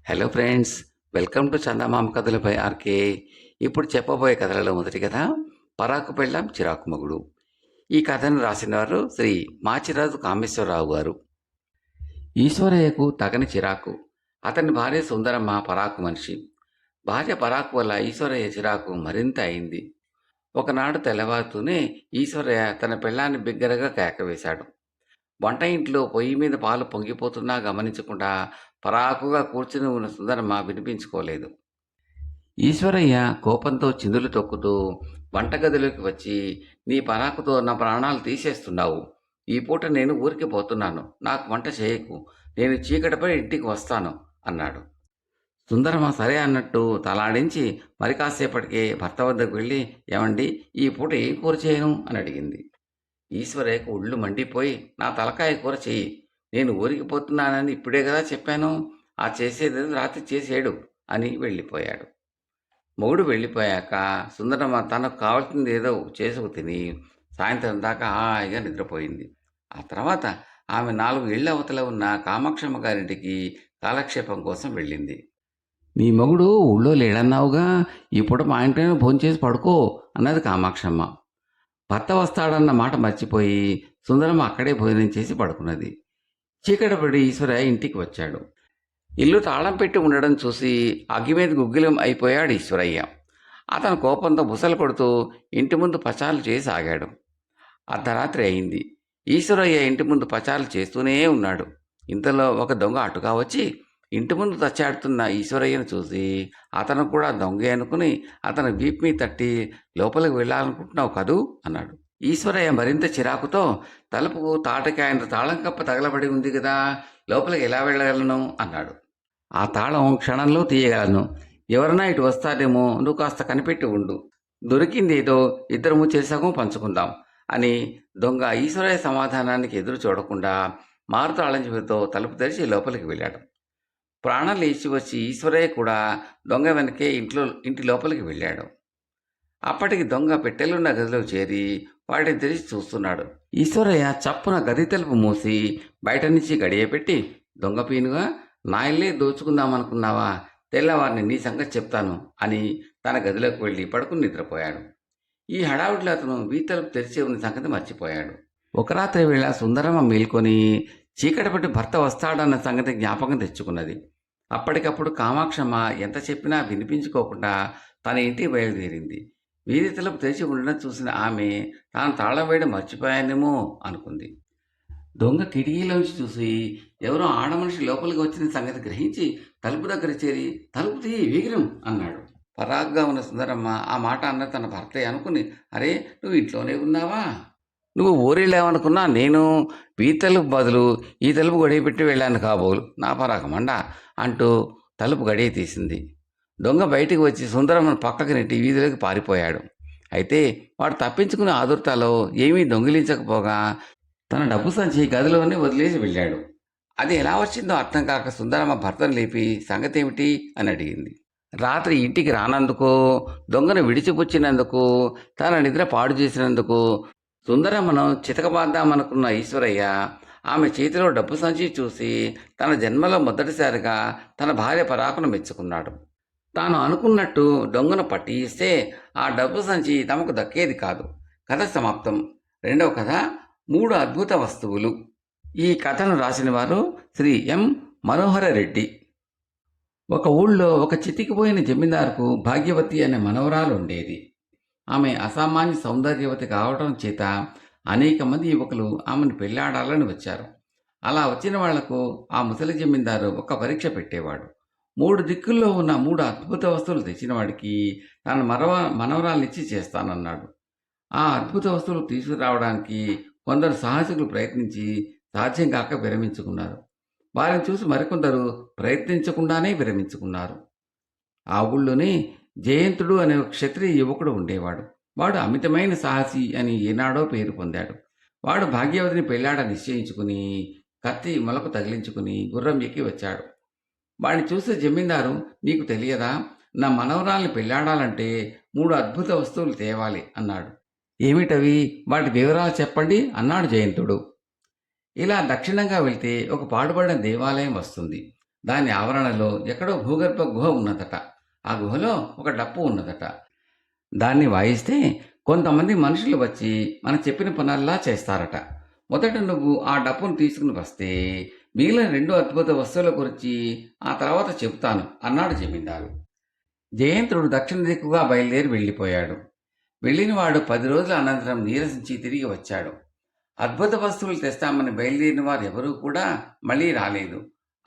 Hello friends, welcome to చందమామ కథలు by RK. ఇప్పుడు చెప్పబోయే కథలలో మొదటి కథ పరాకు పెళ్ళాం చిరాకు మొగుడు. ఈ కథను రాసినవారు శ్రీ మాచిరాజు కామేశ్వరరావు గారు. ఈశ్వరయ్యకు తగని చిరాకు. అతని భార్య సుందరమ్మ పరాకు మనిషి. భార్య పరాకు వల్ల ఈశ్వరయ్య చిరాకు మరింత అయింది. ఒకనాడు తెల్లవారుతూనే ఈశ్వరయ్య తన పెళ్ళాన్ని బిగ్గరగా కేకవేశాడు. వంట ఇంట్లో పొయ్యి మీద పాలు పొంగిపోతున్నా గమనించకుండా పరాకుగా కూర్చుని ఉన్న సుందరమ్మ వినిపించుకోలేదు. ఈశ్వరయ్య కోపంతో చిందులు తొక్కుతూ వంటగదిలోకి వచ్చి, నీ పరాకుతో నా ప్రాణాలు తీసేస్తున్నావు. ఈ పూట నేను ఊరికి పోతున్నాను. నాకు వంట చేయకు. నేను చీకటిపై ఇంటికి వస్తాను అన్నాడు. సుందరమ్మ సరే అన్నట్టు తలాడించి మరి కాసేపటికే భర్త వద్దకు వెళ్ళి, ఏమండి, ఈ పూట ఏం కూర చేయను అని అడిగింది. ఈశ్వరయ్యకు ఒళ్ళు మండిపోయి, నా తలకాయ కూర చెయ్యి. నేను ఊరికి పోతున్నానని ఇప్పుడే కదా చెప్పాను. ఆ చేసేది రాత్రి చేసేడు అని వెళ్ళిపోయాడు. మొగుడు వెళ్ళిపోయాక సుందరమ్మ తనకు కావాల్సింది ఏదో చేసుకు తిని సాయంత్రం దాకా హాయిగా నిద్రపోయింది. ఆ తర్వాత ఆమె 4 ఇళ్ల అవతల ఉన్న కామాక్షమ్మ గారింటికి కాలక్షేపం కోసం వెళ్ళింది. నీ మొగుడు ఊళ్ళో లేడన్నావుగా, ఇప్పుడు మా ఇంట్లోనే భోంచేసి పడుకో అన్నది కామాక్షమ్మ. భర్త వస్తాడన్న మాట మర్చిపోయి సుందరమ్మ అక్కడే భోజనం చేసి పడుకున్నది. చీకటి పడి ఈశ్వరయ్య ఇంటికి వచ్చాడు. ఇల్లు తాళం పెట్టి ఉండడం చూసి అగ్గి మీద గుగ్గిలం అయిపోయాడు ఈశ్వరయ్య. అతను కోపంతో బుసలు కొడుతూ ఇంటి ముందు పచారులు చేసి ఆగాడు. అర్ధరాత్రి అయింది. ఈశ్వరయ్య ఇంటి ముందు పచారులు చేస్తూనే ఉన్నాడు. ఇంతలో ఒక దొంగ అటుగా వచ్చి ఇంటి ముందు తచ్చాడుతున్న ఈశ్వరయ్యను చూసి అతను కూడా దొంగే అనుకుని అతను వీపు మీద తట్టి, లోపలికి వెళ్ళాలనుకుంటున్నావు కదూ అన్నాడు. ఈశ్వరయ్య మరింత చిరాకుతో, తలుపుకు తాటకాయంత తాళం కప్ప తగలబడి ఉంది కదా, లోపలికి ఎలా వెళ్ళగలను అన్నాడు. ఆ తాళం క్షణంలో తీయగలను. ఎవరన్నా ఇటు వస్తారేమో, నువ్వు కాస్త కనిపెట్టి ఉండు. దొరికిందేదో ఇద్దరము చేసాము పంచుకుందాం అని దొంగ ఈశ్వరయ్య సమాధానానికి ఎదురు చూడకుండా మారుతాళం చెవితో తలుపు తెరిచి లోపలికి వెళ్ళాడు. ప్రాణం లేచి వచ్చి ఈశ్వరయ్య కూడా దొంగ వెనకే ఇంటి లోపలికి వెళ్ళాడు. అప్పటికి దొంగ పెట్టెలున్న గదిలో చేరి వాటిని తెరిచి చూస్తున్నాడు. ఈశ్వరయ్య చప్పున గది తలుపు మూసి బయట నుంచి గడియపెట్టి, దొంగ పీనుగా, నా ఇల్లే దోచుకుందామనుకున్నావా? తెల్లవారిని నీ సంగతి చెప్తాను అని తన గదిలోకి వెళ్ళి పడుకుని నిద్రపోయాడు. ఈ హడావుడిలో అతను వీతలుపు తెరిచి ఉన్న సంగతి మర్చిపోయాడు. ఒక రాత్రి వేళ సుందరమ్మ మేల్కొని చీకటి పట్టి భర్త వస్తాడన్న సంగతి జ్ఞాపకం తెచ్చుకున్నది. అప్పటికప్పుడు కామాక్షమ్మ ఎంత చెప్పినా వినిపించుకోకుండా తన ఇంటికి బయలుదేరింది. వీధి తలుపు తెరిచి ఉండడం చూసిన ఆమె తాను తాళం వేయడం మర్చిపోయానేమో అనుకుంది. దొంగ కిటికీలోంచి చూసి ఎవరో ఆడమనిషి లోపలికి వచ్చిన సంగతి గ్రహించి తలుపు దగ్గర చేరి, తలుపు తీయి వేగిరం అన్నాడు. పరాగ్గా ఉన్న సుందరమ్మ ఆ మాట అన్న తన భర్తే అనుకుని, అరే, నువ్వు ఇంట్లోనే ఉన్నావా? నువ్వు ఊరెళ్ళావనుకున్నా నేను ఈ తలుపు బదులు ఈ తలుపు గడియ పెట్టి వెళ్ళాను కాబోలు, నా పరాకమండ అంటూ తలుపు గడియ తీసింది. దొంగ బయటికి వచ్చి సుందరమ్మను పక్కకి నెట్టి వీధిలోకి పారిపోయాడు. అయితే వాడు తప్పించుకునే ఆదుర్తాలో ఏమీ దొంగిలించకపోగా తన డబ్బు సంచి గదిలోనే వదిలేసి వెళ్ళాడు. అది ఎలా వచ్చిందో అర్థం కాక సుందరమ్మ భర్తను లేపి సంగతి ఏమిటి అని అడిగింది. రాత్రి ఇంటికి రానందుకు, దొంగను విడిచిపుచ్చినందుకు, తన నిద్ర పాడు చేసినందుకు సుందరమ్మను చితకబాద్దామనుకున్న ఈశ్వరయ్య ఆమె చేతిలో డబ్బు సంచి చూసి తన జన్మలో మొదటిసారిగా తన భార్య పరాకును మెచ్చుకున్నాడు. తాను అనుకున్నట్టు దొంగను పట్టి ఇస్తే ఆ డబ్బు సంచి తమకు దక్కేది కాదు. కథ సమాప్తం. రెండవ కథ 3 అద్భుత వస్తువులు. ఈ కథను రాసిన వారు శ్రీ ఎం మనోహర రెడ్డి. ఒక ఊళ్ళో ఒక చితికిపోయిన జమీందారుకు భాగ్యవతి అనే మనవరాలు ఉండేది. ఆమె అసామాన్య సౌందర్యవతి కావడం చేత అనేక మంది యువకులు ఆమెను పెళ్లాడాలని వచ్చారు. అలా వచ్చిన వాళ్లకు ఆ ముసలి జమీందారు ఒక పరీక్ష పెట్టేవాడు. 3 దిక్కుల్లో ఉన్న 3 అద్భుత వస్తువులు తెచ్చిన వాడికి తన మనవరాలనిచ్చి చేస్తానన్నాడు. ఆ అద్భుత వస్తువులు తీసుకురావడానికి కొందరు సాహసికులు ప్రయత్నించి సాధ్యం కాక విరమించుకున్నారు. వారిని చూసి మరికొందరు ప్రయత్నించకుండానే విరమించుకున్నారు. ఆ ఊళ్ళోనే జయంతుడు అనే ఒక క్షత్రియ యువకుడు ఉండేవాడు. వాడు అమితమైన సాహసి అని ఏనాడో పేరు పొందాడు. వాడు భాగ్యవతిని పెళ్లాడ నిశ్చయించుకుని కత్తి మొలకు తగిలించుకుని గుర్రం ఎక్కి వచ్చాడు. వాడిని చూసే జమీందారు, నీకు తెలియదా, నా మనవరాల్ని పెళ్లాడాలంటే 3 అద్భుత వస్తువులు తేవాలి అన్నాడు. ఏమిటవి? వాటి వివరాలు చెప్పండి అన్నాడు జయంతుడు. ఇలా దక్షిణంగా వెళ్తే ఒక పాడుబడిన దేవాలయం వస్తుంది. దాని ఆవరణలో ఎక్కడో భూగర్భ గుహ ఉన్నదట. ఆ గుహలో ఒక డప్పు ఉన్నదట. దాన్ని వాయిస్తే కొంతమంది మనుషులు వచ్చి మనం చెప్పిన పనల్లా చేస్తారట. మొదట నువ్వు ఆ డప్పును తీసుకుని వస్తే మిగిలిన 2 అద్భుత వస్తువుల గురించి ఆ తర్వాత చెబుతాను అన్నాడు జమీందారు. జయంతుడు దక్షిణ దిక్కుగా బయలుదేరి వెళ్ళిపోయాడు. వెళ్ళినవాడు 10 రోజుల అనంతరం నీరసించి తిరిగి వచ్చాడు. అద్భుత వస్తువులు తెస్తామని బయలుదేరిన వారు ఎవరూ కూడా మళ్ళీ రాలేదు.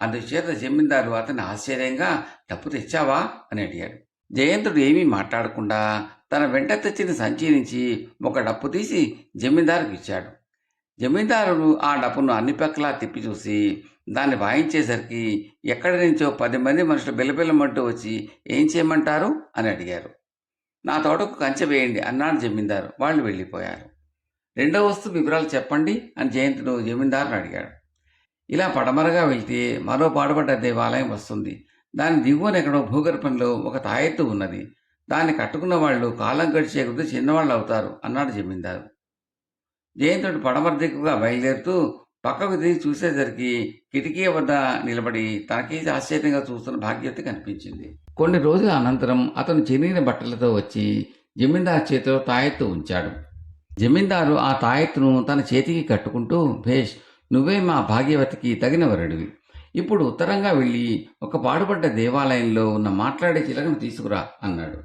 అందుచేత జమీందారు అతన్ని ఆశ్చర్యంగా డప్పు తెచ్చావా అని అడిగాడు. జయంతుడు ఏమీ మాట్లాడకుండా తన వెంట తెచ్చిన సంచి నుంచి ఒక డప్పు తీసి జమీందారుకు ఇచ్చాడు. జమీందారుడు ఆ డప్పును అన్ని పక్కలా తిప్పి చూసి దాన్ని వాయించేసరికి ఎక్కడి నుంచో 10 మంది మనుషులు బిలబిలమంటూ వచ్చి ఏం చేయమంటారు అని అడిగారు. నా తోటకు కంచె వేయండి అన్నాడు జమీందారు. వాళ్ళు వెళ్ళిపోయారు. రెండో వస్తువు వివరాలు చెప్పండి అని జయంతుడు జమీందారుని అడిగాడు. ఇలా పడమరగా వెళ్తే మరో పాడుపడ్డ దేవాలయం వస్తుంది. దాని దిగువన ఎక్కడో భూగర్భంలో ఒక తాయెత్తు ఉన్నది. దాన్ని కట్టుకున్న వాళ్ళు కాలం గడిచే కొద్దీ చిన్నవాళ్ళు అవుతారు అన్నాడు జమీందారు. జయంతుడు పడమర దిక్కుగా బయలుదేరుతూ పక్కకు తిరిగి చూసేసరికి కిటికీ వద్ద నిలబడి తనకేసి ఆశ్చర్యంగా చూస్తున్న భాగ్యవతి కనిపించింది. కొన్ని రోజుల అనంతరం అతను చిరిగిన బట్టలతో వచ్చి జమీందారు చేతిలో తాయెత్తు ఉంచాడు. జమీందారు ఆ తాయెత్తును తన చేతికి కట్టుకుంటూ, భేష్, నువ్వే మా భాగ్యవతికి తగిన వరుడివి. ఇప్పుడు ఉత్తరంగా వెళ్ళి ఒక పాడుపడ్డ దేవాలయంలో ఉన్న మాట్లాడే చిలకను తీసుకురా అన్నాడు.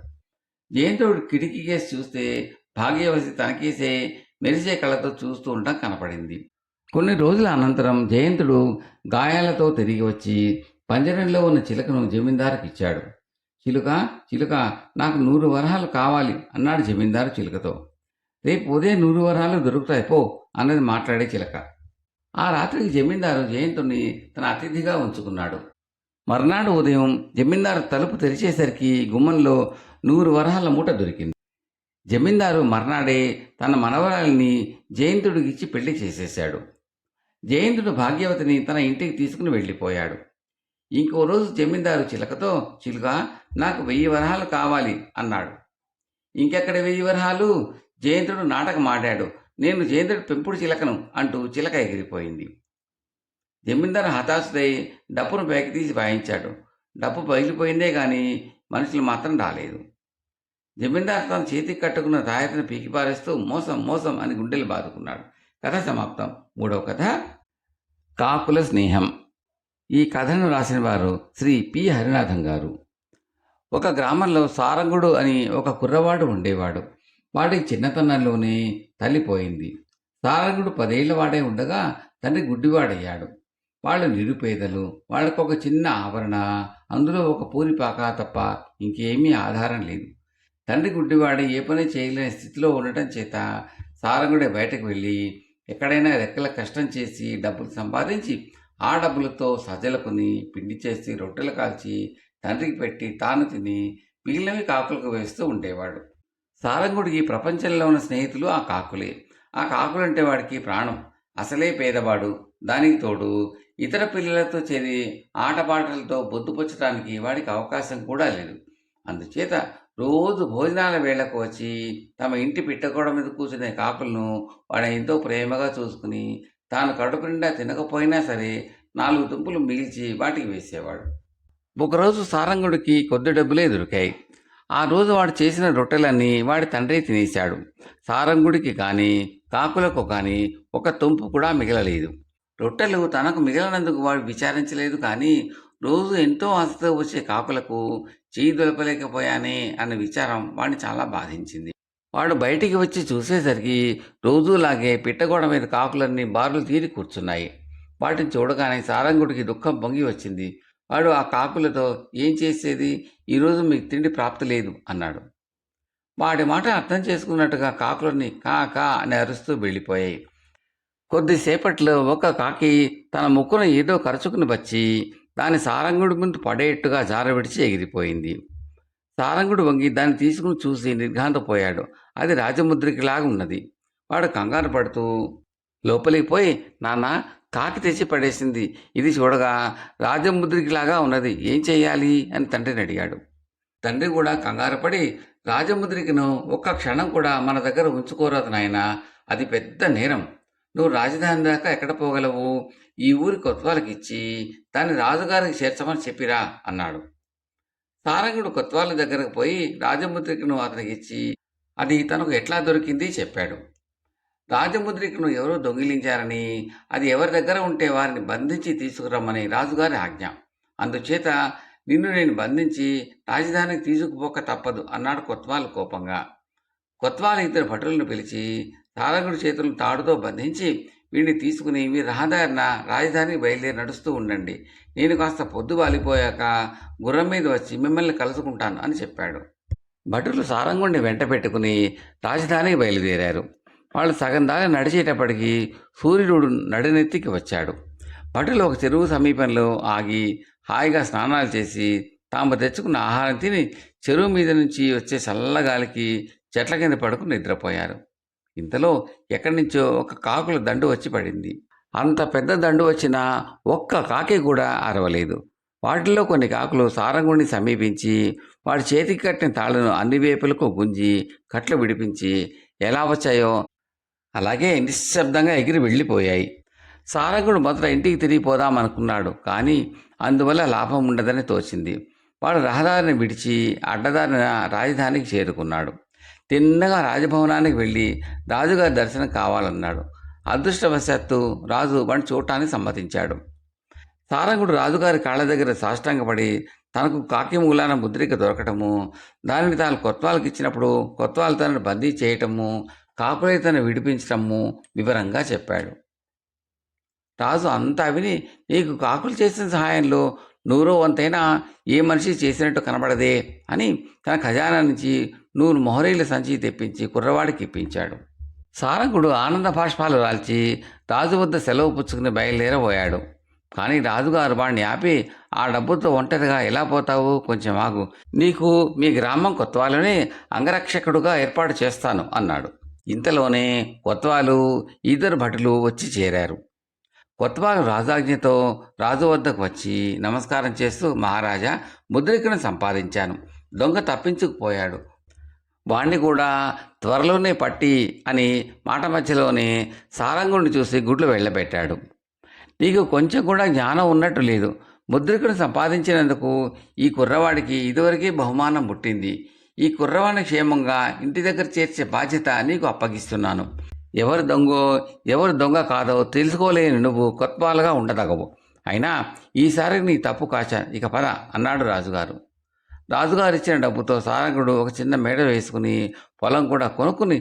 జయంతుడు కిటికీ కేసి చూస్తే భాగ్యవతి తనకేసే మెరిసే కళ్ళతో చూస్తూ ఉండటం కనపడింది. కొన్ని రోజుల అనంతరం జయంతుడు గాయాలతో తిరిగి వచ్చి పంజరంలో ఉన్న చిలకను జమీందారుకి ఇచ్చాడు. చిలుక, చిలుక, నాకు 100 వరహాలు కావాలి అన్నాడు జమీందారు చిలుకతో. రేపు ఉదయం 100 వరహాలు దొరుకుతాయి పో అన్నది మాట్లాడే చిలక. ఆ రాత్రికి జమీందారు జయంతుడిని తన అతిథిగా ఉంచుకున్నాడు. మర్నాడు ఉదయం జమీందారు తలుపు తెరిచేసరికి గుమ్మంలో 100 వరహాల మూట దొరికింది. జమీందారు మర్నాడే తన మనవరాలిని జయంతుడికిచ్చి పెళ్లి చేసేశాడు. జయంతుడు భాగ్యవతిని తన ఇంటికి తీసుకుని వెళ్ళిపోయాడు. ఇంకో రోజు జమీందారు చిలకతో, చిలుక, నాకు 1000 వరహాలు కావాలి అన్నాడు. ఇంకెక్కడ 1000 వరహాలు? జయంతుడు నాటకం ఆడాడు. నేను జయంతుడు పెంపుడు చిలకను అంటూ చిలక ఎగిరిపోయింది. జమీందారు హతాశుడై డప్పును పైకి తీసి వాయించాడు. డప్పు పగిలిపోయిందే గాని మనుషులు మాత్రం రాలేదు. జమీందారు తన చేతికి కట్టుకున్న తాయెత్తును పీకిపారేస్తూ మోసం మోసం అని గుండెలు బాదుకున్నాడు. కథ సమాప్తం. 3వ కథ కాకుల స్నేహం. ఈ కథను రాసిన వారు శ్రీ పి హరినాథం గారు. ఒక గ్రామంలో సారంగుడు అని ఒక కుర్రవాడు ఉండేవాడు. వాడికి చిన్నతనంలోనే తల్లి పోయింది. సారంగుడు 10 ఏళ్ల వాడే ఉండగా తండ్రి గుడ్డివాడయ్యాడు. వాళ్ళు నిరుపేదలు. వాళ్ళకొక చిన్న ఆవరణ, అందులో ఒక పూరిపాక తప్ప ఇంకేమీ ఆధారం లేదు. తండ్రి గుడ్డివాడి ఏ పని చేయలేని స్థితిలో ఉండటం చేత సారంగుడే బయటకు వెళ్ళి ఎక్కడైనా రెక్కల కష్టం చేసి డబ్బులు సంపాదించి ఆ డబ్బులతో సజ్జలకుని పిండి చేసి రొట్టెలు కాల్చి తండ్రికి పెట్టి తాను తిని మిగిలినవి కాకులకు వేస్తూ ఉండేవాడు. సారంగుడికి ప్రపంచంలో ఉన్న స్నేహితులు ఆ కాకులే. ఆ కాకులంటే వాడికి ప్రాణం. అసలే పేదవాడు. దానికి తోడు ఇతర పిల్లలతో చేరి ఆటపాటలతో బొద్దుపుచ్చటానికి వాడికి అవకాశం కూడా లేదు. అందుచేత రోజు భోజనాల వేళకు వచ్చి తమ ఇంటి పిట్టగోడ మీద కూర్చునే కాకులను వాడు ఎంతో ప్రేమగా చూసుకుని తాను కడుపు నిండా తినకపోయినా సరే 4 దుంపులు మిగిల్చి వాటికి వేసేవాడు. ఒకరోజు సారంగుడికి కొద్ది డబ్బులే దొరికాయి. ఆ రోజు వాడు చేసిన రొట్టెలన్నీ వాడి తండ్రి తినేశాడు. సారంగుడికి కానీ కాకులకు కానీ ఒక తుంపు కూడా మిగలలేదు. రొట్టెలు తనకు మిగిలినందుకు వాడు విచారించలేదు. కానీ రోజు ఎంతో ఆశతో వచ్చే కాకులకు చేయి దొరకలేకపోయానే అన్న విచారం వాడిని చాలా బాధించింది. వాడు బయటికి వచ్చి చూసేసరికి రోజులాగే పిట్టగోడ మీద కాకులన్నీ బారులు తీరి కూర్చున్నాయి. వాటిని చూడగానే సారంగుడికి దుఃఖం పొంగి వచ్చింది. వాడు ఆ కాకులతో, ఏం చేసేది, ఈరోజు మీకు తిండి ప్రాప్తి లేదు అన్నాడు. వాడి మాట అర్థం చేసుకున్నట్టుగా కాకులన్నీ కా కా అని అరుస్తూ వెళ్ళిపోయాయి. కొద్దిసేపట్లో ఒక కాకి తన ముక్కును ఏదో కరుచుకుని వచ్చి దాని సారంగుడి ముందు పడేట్టుగా జారవిడిచి ఎగిరిపోయింది. సారంగుడు వంగి దాన్ని తీసుకుని చూసి నిర్ఘాంతపోయాడు. అది రాజముద్రికలాగా ఉన్నది. వాడు కంగారు పడుతూ లోపలికి పోయి, నాన్న, కాకి తెచ్చి పడేసింది. ఇది చూడగా రాజముద్రికలాగా ఉన్నది. ఏం చెయ్యాలి అని తండ్రిని అడిగాడు. తండ్రి కూడా కంగారు పడి, రాజముద్రికను ఒక్క క్షణం కూడా మన దగ్గర ఉంచుకోరాదు నాయనా, అది పెద్ద నేరం. నువ్వు రాజధాని దాకా ఎక్కడ పోగలవు? ఈ ఊరి కొత్వాలకిచ్చి దాన్ని రాజుగారికి చేర్చమని చెప్పిరా అన్నాడు. సారంగుడు కొత్వాల దగ్గరకు పోయి రాజముద్రికను అతనికిచ్చి అది తనకు ఎట్లా దొరికింది చెప్పాడు. రాజముద్రికను ఎవరో దొంగిలించారని, అది ఎవరి దగ్గర ఉంటే వారిని బంధించి తీసుకురమ్మని రాజుగారి ఆజ్ఞ. అందుచేత నిన్ను నేను బంధించి రాజధానికి తీసుకుపోక తప్పదు అన్నాడు కొత్వాల్ కోపంగా. కొత్వాల్ ఇద్దరు భటులను పిలిచి సారంగుడి చేతులను తాడుతో బంధించి, వీడిని తీసుకుని మీరు రహదారిన రాజధానికి బయలుదేరి నడుస్తూ ఉండండి. నేను కాస్త పొద్దు వాలిపోయాక గుర్రం మీద వచ్చి మిమ్మల్ని కలుసుకుంటాను అని చెప్పాడు. భటులు సారంగుడిని వెంట పెట్టుకుని రాజధానికి బయలుదేరారు. వాళ్ళు సగం దాకా నడిచేటప్పటికి సూర్యుడు నడినెత్తికి వచ్చాడు. భటులు ఒక చెరువు సమీపంలో ఆగి హాయిగా స్నానాలు చేసి తాము తెచ్చుకున్న ఆహారం తిని చెరువు మీద నుంచి వచ్చే చల్లగాలికి చెట్ల కింద పడుకుని నిద్రపోయారు. ఇంతలో ఎక్కడి నుంచో ఒక కాకుల దండు వచ్చి పడింది. అంత పెద్ద దండు వచ్చినా ఒక్క కాకి కూడా అరవలేదు. వాటిల్లో కొన్ని కాకులు సారంగుడిని సమీపించి వాడి చేతికి కట్టిన తాళ్లను అన్ని వైపులకు గుంజి కట్లు విడిపించి ఎలా వచ్చాయో అలాగే నిశ్శబ్దంగా ఎగిరి వెళ్ళిపోయాయి. సారంగుడు మొదట ఇంటికి తిరిగిపోదామనుకున్నాడు, కానీ అందువల్ల లాభం ఉండదని తోచింది. వాడు రహదారిని విడిచి అడ్డదారిన రాజధానికి చేరుకున్నాడు. తిన్నగా రాజభవనానికి వెళ్ళి రాజుగారి దర్శనం కావాలన్నాడు. అదృష్టవశాత్తు రాజు వాడిని చూడటానికి సమ్మతించాడు. సారంగుడు రాజుగారి కాళ్ళ దగ్గర సాష్టాంగపడి తనకు కాకి మూలాన ముద్రిక దొరకటము, దానిని తాను కొత్వాలకు ఇచ్చినప్పుడు కొత్వాలు తనను బందీ చేయటము, కాకులై తను విడిపించటము వివరంగా చెప్పాడు. రాజు అంతా విని, నీకు కాకులు చేసిన సహాయంలో 100వ వంతైనా ఏ మనిషి చేసినట్టు కనబడదే అని తన ఖజానా నుంచి 100 మొహరీల సంచి తెప్పించి కుర్రవాడికి ఇప్పించాడు. సారంగుడు ఆనంద బాష్పాలు రాల్చి రాజు వద్ద సెలవు పుచ్చుకుని బయలుదేరబోయాడు. కానీ రాజుగారు వాడిని ఆపి, ఆ డబ్బుతో ఒంటరిగా ఎలా పోతావు? కొంచెం ఆగు, నీకు మీ గ్రామం కొత్వాలునే అంగరక్షకుడుగా ఏర్పాటు చేస్తాను అన్నాడు. ఇంతలోనే కొత్వాలు ఇద్దరు భటులు వచ్చి చేరారు. కొత్వాలు రాజాజ్ఞతో రాజు వద్దకు వచ్చి నమస్కారం చేస్తూ, మహారాజా, ముద్రికను సంపాదించాను. దొంగ తప్పించుకుపోయాడు. వాణ్ణి కూడా త్వరలోనే పట్టి అని మాట మధ్యలోనే సారంగుడిని చూసి గుడ్లు వెళ్ళబెట్టాడు. నీకు కొంచెం కూడా జ్ఞానం ఉన్నట్టు లేదు. ముద్రికను సంపాదించినందుకు ఈ కుర్రవాడికి ఇదివరకే బహుమానం పుట్టింది. ఈ కుర్రవాడిని క్షేమంగా ఇంటి దగ్గర చేర్చే బాధ్యత నీకు అప్పగిస్తున్నాను. ఎవరు దొంగో ఎవరు దొంగ కాదో తెలుసుకోలేని నువ్వు కొత్వాలుగా ఉండదగవు. అయినా ఈసారి నీ తప్పు కాచా, ఇక పద అన్నాడు రాజుగారు. రాజుగారు ఇచ్చిన డబ్బుతో సారంగుడు ఒక చిన్న మేడ వేసుకుని పొలం కూడా కొనుక్కుని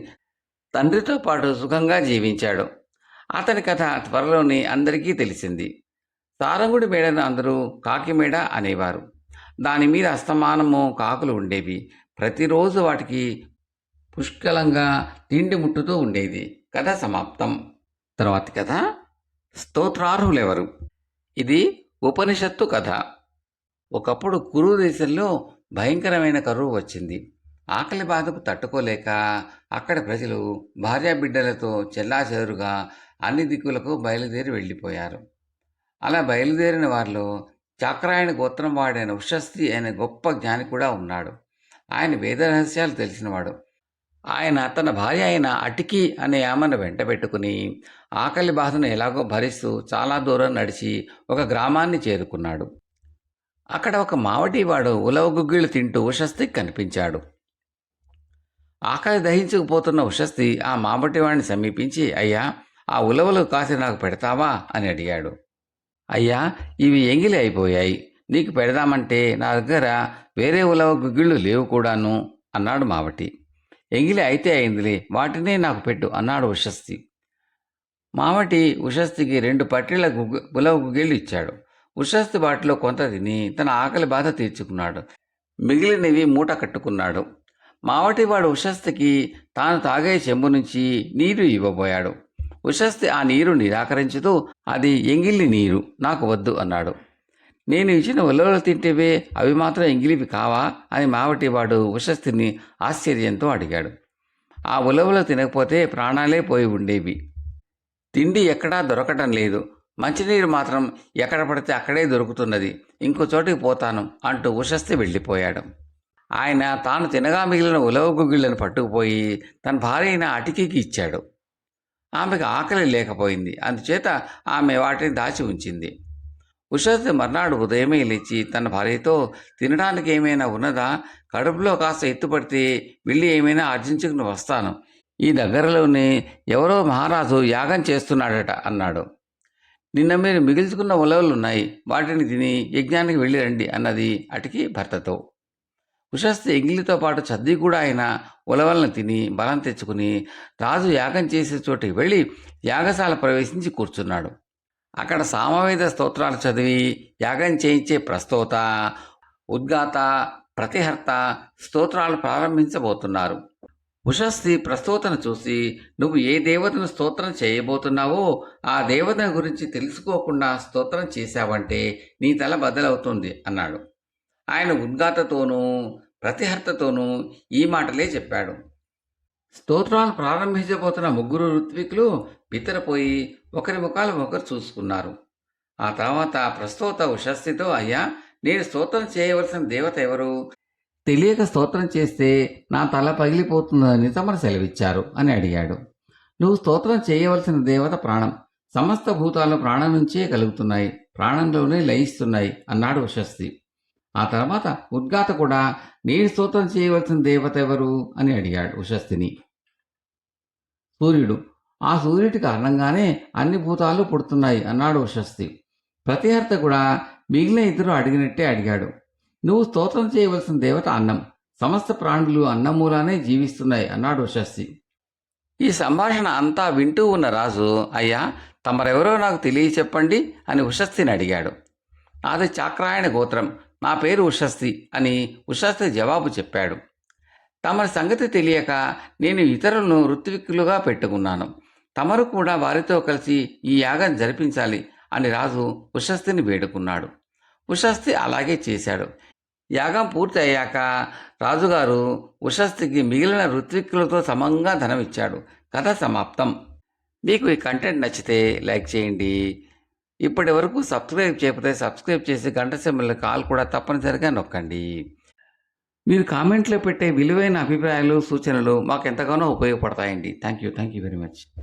తండ్రితో పాటు సుఖంగా జీవించాడు. అతని కథ త్వరలోనే అందరికీ తెలిసింది. సారంగుడి మేడను అందరూ కాకిమేడ అనేవారు. దాని మీద అస్తమానము కాకులు ఉండేవి. ప్రతిరోజు వాటికి పుష్కలంగా తిండి ముట్టుతూ ఉండేది. కథ సమాప్తం. తర్వాతి కథ స్తోత్రార్హులెవరు. ఇది ఉపనిషత్తు కథ. ఒకప్పుడు కురు దేశంలో భయంకరమైన కరువు వచ్చింది. ఆకలి బాధకు తట్టుకోలేక అక్కడి ప్రజలు భార్యాబిడ్డలతో చెల్లాచెదురుగా అన్ని దిక్కులకు బయలుదేరి వెళ్ళిపోయారు. అలా బయలుదేరిన వారిలో చాక్రాయణ గోత్రం వాడైన ఉషస్తి అనే గొప్ప జ్ఞాని కూడా ఉన్నాడు. ఆయన వేద రహస్యాలు తెలిసినవాడు. ఆయన తన భార్య అయిన అటికి అనే ఆమెను వెంట పెట్టుకుని ఆకలి బాధను ఎలాగో భరిస్తూ చాలా దూరం నడిచి ఒక గ్రామాన్ని చేరుకున్నాడు. అక్కడ ఒక మావటివాడు ఉలవ గుగ్గిళ్ళు తింటూ ఉషస్తికి కనిపించాడు. ఆకలి దహించుకుపోతున్న ఉషస్తి ఆ మావటివాడిని సమీపించి, అయ్యా, ఆ ఉలవలు కాసి నాకు పెడతావా అని అడిగాడు. అయ్యా, ఇవి ఎంగిలి అయిపోయాయి, నీకు పెడదామంటే నా దగ్గర వేరే ఉలవ గుగ్గిళ్ళు లేవు కూడాను అన్నాడు మావటి. ఎంగిలి అయితే అయిందిలే, వాటినే నాకు పెట్టు అన్నాడు ఉషస్తి. మావటి ఉషస్తికి 2 పట్టీల ఉలవ గుగ్గిళ్ళు ఇచ్చాడు. ఉషస్తి వాటిలో కొంత తిని తన ఆకలి బాధ తీర్చుకున్నాడు. మిగిలినవి మూట కట్టుకున్నాడు. మావటివాడు ఉషస్తికి తాను తాగే చెంబు నుంచి నీరు ఇవ్వబోయాడు. ఉషస్తి ఆ నీరు నిరాకరించుతూ, అది ఎంగిలి నీరు, నాకు వద్దు అన్నాడు. నేను ఇచ్చిన ఉలవలు తింటేవే, అవి మాత్రం ఎంగిలివి కావా అని మావటివాడు ఉషస్తిని ఆశ్చర్యంతో అడిగాడు. ఆ ఉలవలు తినకపోతే ప్రాణాలే పోయి ఉండేవి. తిండి ఎక్కడా దొరకటం లేదు, మంచినీరు మాత్రం ఎక్కడ పడితే అక్కడే దొరుకుతున్నది, ఇంకో చోటికి పోతాను అంటూ ఉషస్తి వెళ్ళిపోయాడు. ఆయన తాను తినగా మిగిలిన ఉలవ గుగ్గిళ్ళను పట్టుకుపోయి తన భార్య అయిన అటికి ఇచ్చాడు. ఆమెకు ఆకలి లేకపోయింది. అందుచేత ఆమె వాటిని దాచి ఉంచింది. ఉషస్ మర్నాడు ఉదయమే లేచి తన భార్యతో, తినడానికి ఏమైనా ఉన్నదా? కడుపులో కాస్త ఎత్తుపడితే వెళ్ళి ఏమైనా ఆర్జించుకుని వస్తాను. ఈ దగ్గరలోనే ఎవరో మహారాజు యాగం చేస్తున్నాడట అన్నాడు. నిన్న మీరు మిగిల్చుకున్న ఉలవలున్నాయి, వాటిని తిని యజ్ఞానికి వెళ్ళి రండి అన్నది అటికి భర్తతో. ఉషస్తి ఎంగిలితో పాటు చద్ది కూడా అయిన ఉలవలను తిని బలం తెచ్చుకుని రాజు యాగం చేసే చోటికి వెళ్ళి యాగశాల ప్రవేశించి కూర్చున్నాడు. అక్కడ సామవేద స్తోత్రాలు చదివి యాగం చేయించే ప్రస్తోత, ఉద్గాత, ప్రతిహర్త స్తోత్రాలు ప్రారంభించబోతున్నారు. ఉషస్తి ప్రస్తోతను చూసి, నువ్వు ఏ దేవతను స్తోత్రం చేయబోతున్నావో ఆ దేవతను గురించి తెలుసుకోకుండా స్తోత్రం చేశావంటే నీ తల బద్దలవుతుంది అన్నాడు. ఆయన ఉద్గాతతోనూ ప్రతిహర్తతోనూ ఈ మాటలే చెప్పాడు. స్తోత్రాలు ప్రారంభించబోతున్న ముగ్గురు ఋత్వికులు బిత్తరపోయి ఒకరి ముఖాలు ఒకరు చూసుకున్నారు. ఆ తర్వాత ప్రస్తోత ఉషస్తితో, అయ్యా, నేను స్తోత్రం చేయవలసిన దేవత ఎవరు? తెలియక స్తోత్రం చేస్తే నా తల పగిలిపోతుందని తమరు సెలవిచ్చారు అని అడిగాడు. నువ్వు స్తోత్రం చేయవలసిన దేవత ప్రాణం. సమస్త భూతాలు ప్రాణం నుంచే కలుగుతున్నాయి, ప్రాణంలోనే లయిస్తున్నాయి అన్నాడు ఉషస్తి. ఆ తర్వాత ఉద్గాత కూడా, నేను స్తోత్రం చేయవలసిన దేవత ఎవరు అని అడిగాడు ఉషస్తిని. సూర్యుడు. ఆ సూర్యుడి కారణంగానే అన్ని భూతాలు పుడుతున్నాయి అన్నాడు ఉషస్తి. ప్రతిహర్త కూడా మిగిలిన ఇద్దరు అడిగినట్టే అడిగాడు. నువ్వు స్తోత్రం చేయవలసిన దేవత అన్నం. సమస్త ప్రాణులు అన్నం మూలానే జీవిస్తున్నాయి అన్నాడు ఉషస్తి. ఈ సంభాషణ అంతా వింటూ ఉన్న రాజు, అయ్యా, తమరెవరో నాకు తెలియచెప్పండి అని ఉషస్తిని అడిగాడు. నాది చాక్రాయణ గోత్రం, నా పేరు ఉషస్తి అని ఉషస్తి జవాబు చెప్పాడు. తమరి సంగతి తెలియక నేను ఇతరులను ఋత్విక్కులుగా పెట్టుకున్నాను. తమరు కూడా వారితో కలిసి ఈ యాగం జరిపించాలి అని రాజు ఉషస్తిని వేడుకున్నాడు. ఉషస్తి అలాగే చేశాడు. యాగం పూర్తి అయ్యాక రాజుగారు ఉషస్తికి మిగిలిన ఋత్విక్కులతో సమంగా ధనం ఇచ్చాడు. కథ సమాప్తం. మీకు ఈ కంటెంట్ నచ్చితే లైక్ చేయండి. ఇప్పటి వరకు సబ్స్క్రైబ్ చేయకపోతే సబ్స్క్రైబ్ చేసి గంట సింబల్ కాల్ కూడా తప్పనిసరిగా నొక్కండి. మీరు కామెంట్లో పెట్టే విలువైన అభిప్రాయాలు, సూచనలు మాకు ఎంతగానో ఉపయోగపడతాయండి. Thank you very much.